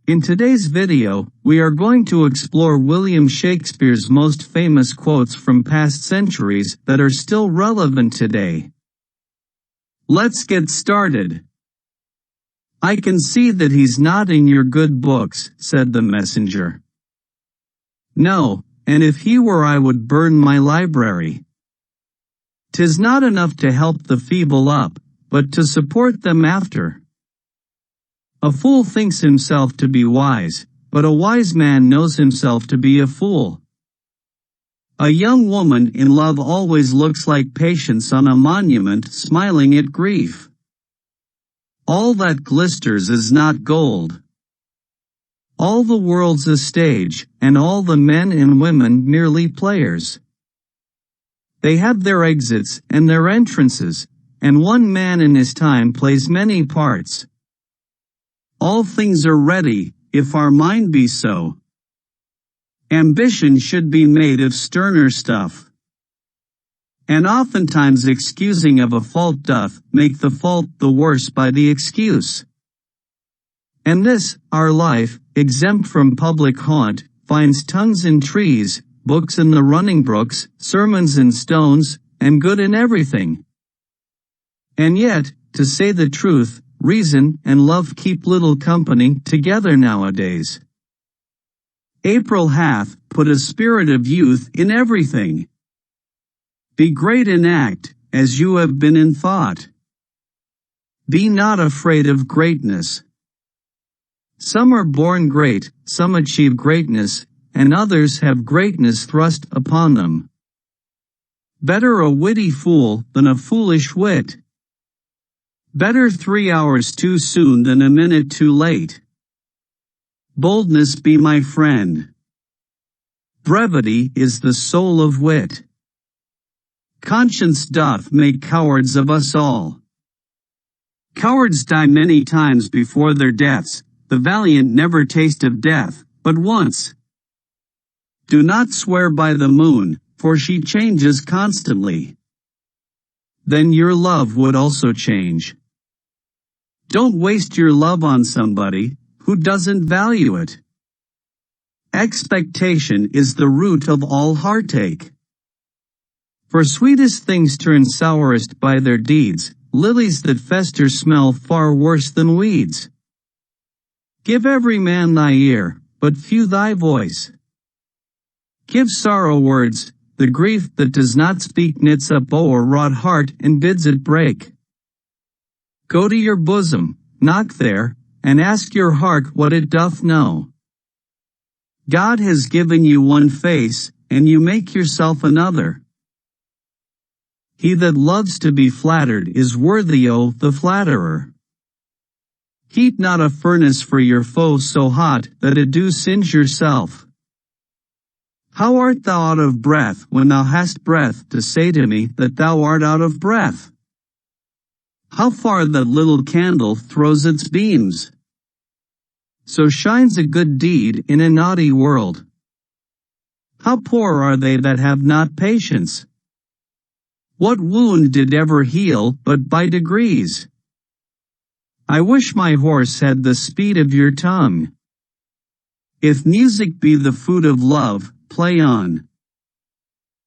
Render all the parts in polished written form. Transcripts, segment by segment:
In today's video, we are going to explore William Shakespeare's most famous quotes from past centuries that are still relevant today. Let's get started. "I can see that he's not in your good books," said the messenger. "No, and if he were I would burn my library. 'Tis not enough to help the feeble up, but to support them after. A fool thinks himself to be wise, but a wise man knows himself to be a fool. A young woman in love always looks like Patience on a monument smiling at grief. All that glisters is not gold. All the world's a stage, and all the men and women merely players. They have their exits and their entrances, and one man in his time plays many parts. All things are ready, if our mind be so. Ambition should be made of sterner stuff. And oftentimes excusing of a fault doth make the fault the worse by the excuse. And this, our life, exempt from public haunt, finds tongues in trees, books in the running brooks, sermons in stones, and good in everything. And yet, to say the truth, reason and love keep little company together nowadays. April hath put a spirit of youth in everything. Be great in act, as you have been in thought. Be not afraid of greatness. Some are born great, some achieve greatness, and others have greatness thrust upon them. Better a witty fool than a foolish wit. Better 3 hours too soon than a minute too late. Boldness be my friend. Brevity is the soul of wit. Conscience doth make cowards of us all. Cowards die many times before their deaths, the valiant never taste of death, but once. Do not swear by the moon, for she changes constantly. Then your love would also change. Don't waste your love on somebody who doesn't value it. Expectation is the root of all heartache. For sweetest things turn sourest by their deeds, lilies that fester smell far worse than weeds. Give every man thy ear, but few thy voice. Give sorrow words, the grief that does not speak knits up o'er wrought heart and bids it break. Go to your bosom, knock there, and ask your heart what it doth know. God has given you one face, and you make yourself another. He that loves to be flattered is worthy o' the flatterer. Heat not a furnace for your foe so hot that it do singe yourself. How art thou out of breath when thou hast breath to say to me that thou art out of breath? How far that little candle throws its beams. So shines a good deed in a naughty world. How poor are they that have not patience? What wound did ever heal but by degrees? I wish my horse had the speed of your tongue. If music be the food of love, play on.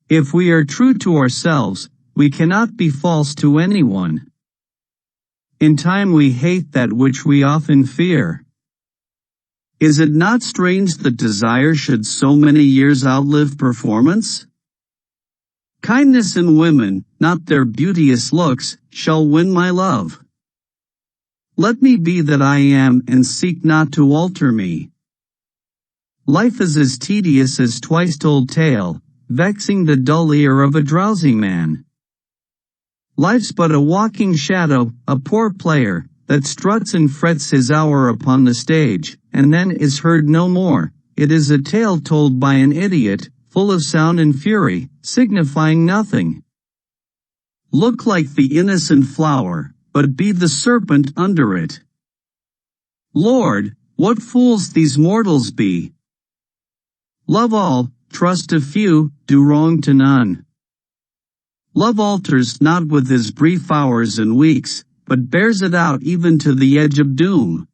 If we are true to ourselves, we cannot be false to anyone. In time we hate that which we often fear. Is it not strange that desire should so many years outlive performance? Kindness in women, not their beauteous looks, shall win my love. Let me be that I am and seek not to alter me. Life is as tedious as twice-told tale, vexing the dull ear of a drowsy man. Life's but a walking shadow, a poor player, that struts and frets his hour upon the stage, and then is heard no more. It is a tale told by an idiot, full of sound and fury, signifying nothing. Look like the innocent flower, but be the serpent under it. Lord, what fools these mortals be! Love all, trust a few, do wrong to none. Love alters not with his brief hours and weeks, but bears it out even to the edge of doom.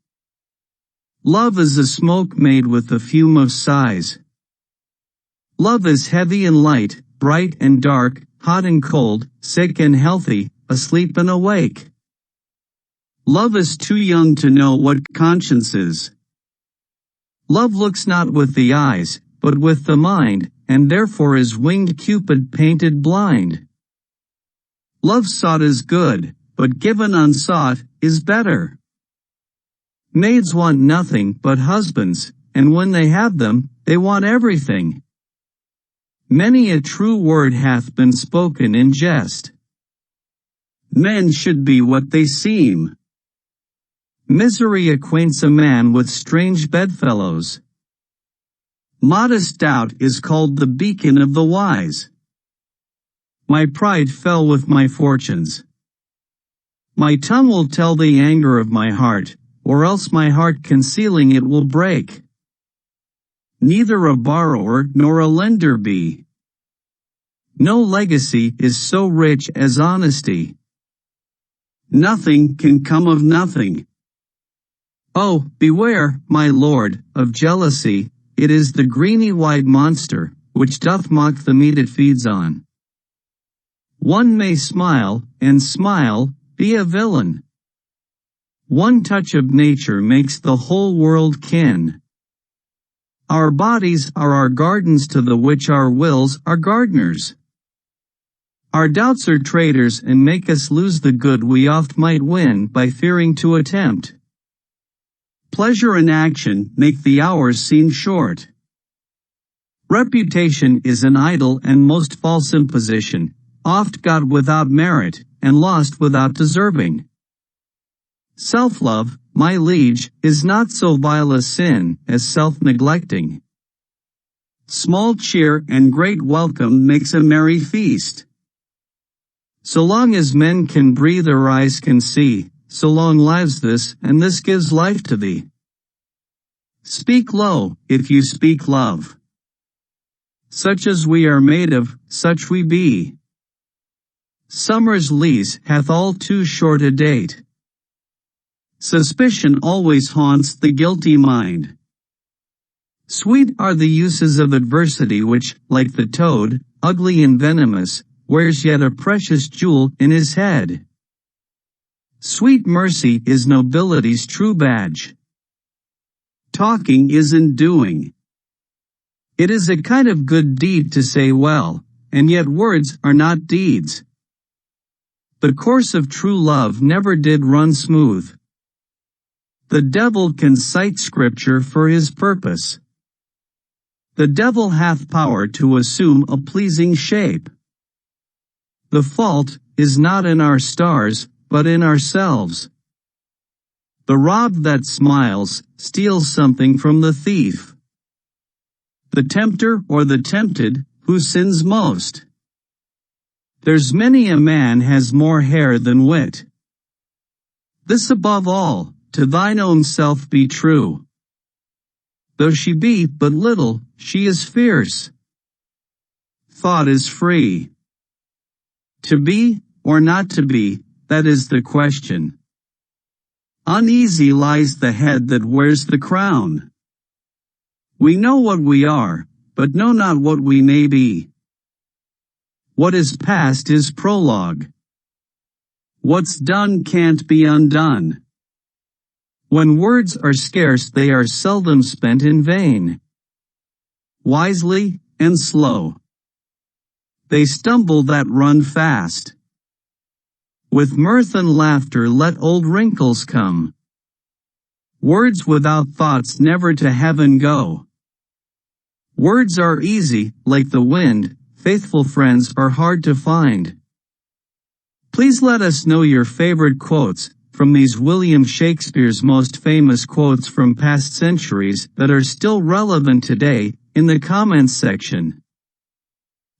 Love is a smoke made with the fume of sighs. Love is heavy and light, bright and dark, hot and cold, sick and healthy, asleep and awake. Love is too young to know what conscience is. Love looks not with the eyes, but with the mind, and therefore is winged Cupid painted blind. Love sought is good, but given unsought is better. Maids want nothing but husbands, and when they have them, they want everything. Many a true word hath been spoken in jest. Men should be what they seem. Misery acquaints a man with strange bedfellows. Modest doubt is called the beacon of the wise. My pride fell with my fortunes. My tongue will tell the anger of my heart, or else my heart concealing it will break. Neither a borrower nor a lender be. No legacy is so rich as honesty. Nothing can come of nothing. Oh, beware, my lord, of jealousy, it is the greeny-white monster, which doth mock the meat it feeds on. One may smile, and smile, be a villain. One touch of nature makes the whole world kin. Our bodies are our gardens to the which our wills are gardeners. Our doubts are traitors and make us lose the good we oft might win by fearing to attempt. Pleasure and action make the hours seem short. Reputation is an idle and most false imposition, oft got without merit, and lost without deserving. Self-love, my liege, is not so vile a sin as self-neglecting. Small cheer and great welcome makes a merry feast. So long as men can breathe or eyes can see, so long lives this, and this gives life to thee. Speak low, if you speak love. Such as we are made of, such we be. Summer's lease hath all too short a date. Suspicion always haunts the guilty mind. Sweet are the uses of adversity which, like the toad, ugly and venomous, wears yet a precious jewel in his head. Sweet mercy is nobility's true badge. Talking isn't doing. It is a kind of good deed to say well, and yet words are not deeds. The course of true love never did run smooth. The devil can cite scripture for his purpose. The devil hath power to assume a pleasing shape. The fault is not in our stars, but in ourselves. The rob that smiles steals something from the thief. The tempter or the tempted, who sins most? There's many a man has more hair than wit. This above all, to thine own self be true. Though she be but little, she is fierce. Thought is free. To be, or not to be, that is the question. Uneasy lies the head that wears the crown. We know what we are, but know not what we may be. What is past is prologue. What's done can't be undone. When words are scarce, they are seldom spent in vain. Wisely and slow. They stumble that run fast. With mirth and laughter let old wrinkles come. Words without thoughts never to heaven go. Words are easy, like the wind, faithful friends are hard to find. Please let us know your favorite quotes from these William Shakespeare's most famous quotes from past centuries that are still relevant today in the comments section.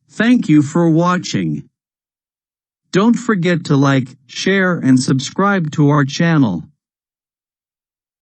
Thank you for watching. Don't forget to like, share and subscribe to our channel.